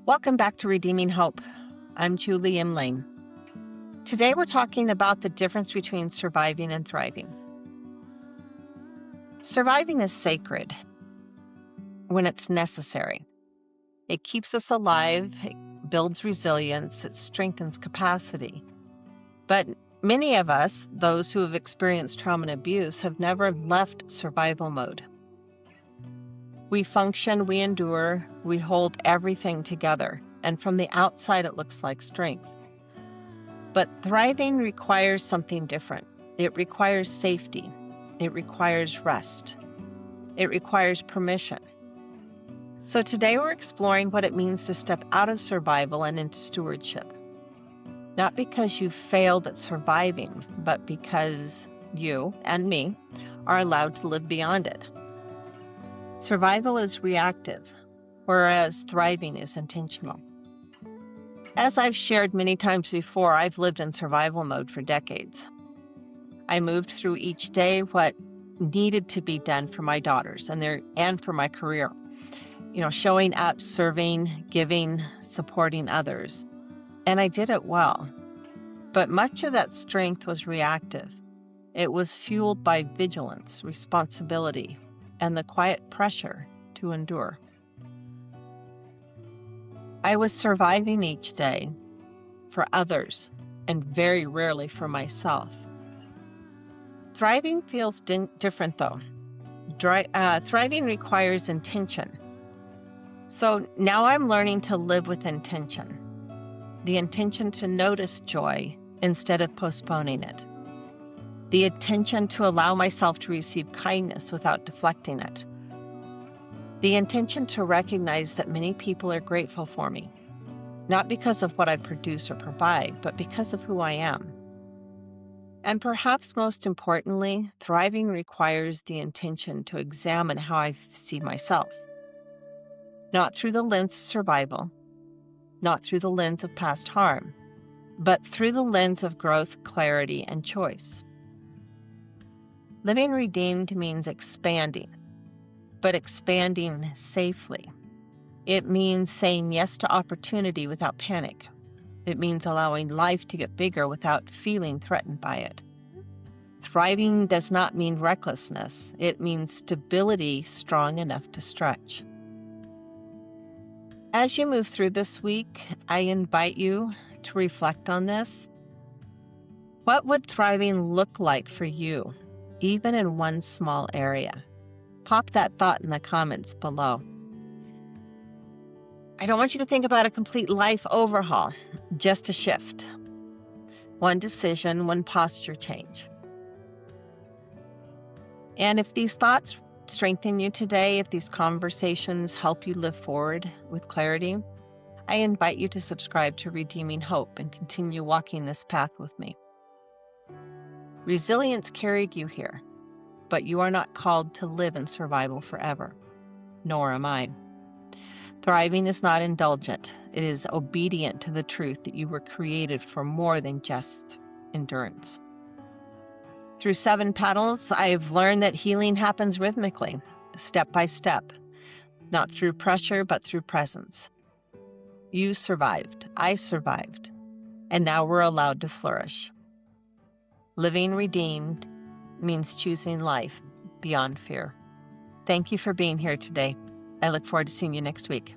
Welcome back to Redeeming Hope. I'm Julie M. Lane. Today we're talking about the difference between surviving and thriving. Surviving is sacred when it's necessary. It keeps us alive, it builds resilience, it strengthens capacity. But many of us, those who have experienced trauma and abuse, have never left survival mode. We function, we endure, we hold everything together, and from the outside it looks like strength. But thriving requires something different. It requires safety. It requires rest. It requires permission. So today we're exploring what it means to step out of survival and into stewardship. Not because you failed at surviving, but because you and me are allowed to live beyond it. Survival is reactive, whereas thriving is intentional. As I've shared many times before, I've lived in survival mode for decades. I moved through each day what needed to be done for my daughters and for my career. Showing up, serving, giving, supporting others. And I did it well. But much of that strength was reactive. It was fueled by vigilance, responsibility, and the quiet pressure to endure. I was surviving each day for others and very rarely for myself. Thriving feels different though. Thriving requires intention. So now I'm learning to live with intention. The intention to notice joy instead of postponing it. The intention to allow myself to receive kindness without deflecting it. The intention to recognize that many people are grateful for me, not because of what I produce or provide, but because of who I am. And perhaps most importantly, thriving requires the intention to examine how I see myself. Not through the lens of survival, not through the lens of past harm, but through the lens of growth, clarity, and choice. Living redeemed means expanding, but expanding safely. It means saying yes to opportunity without panic. It means allowing life to get bigger without feeling threatened by it. Thriving does not mean recklessness. It means stability strong enough to stretch. As you move through this week, I invite you to reflect on this. What would thriving look like for you, even in one small area? Pop that thought in the comments below. I don't want you to think about a complete life overhaul, just a shift. One decision, one posture change. And if these thoughts strengthen you today, if these conversations help you live forward with clarity, I invite you to subscribe to Redeeming Hope and continue walking this path with me. Resilience carried you here, but you are not called to live in survival forever, nor am I. Thriving is not indulgent. It is obedient to the truth that you were created for more than just endurance. Through 7 petals, I have learned that healing happens rhythmically, step by step, not through pressure, but through presence. You survived, I survived, and now we're allowed to flourish. Living redeemed means choosing life beyond fear. Thank you for being here today. I look forward to seeing you next week.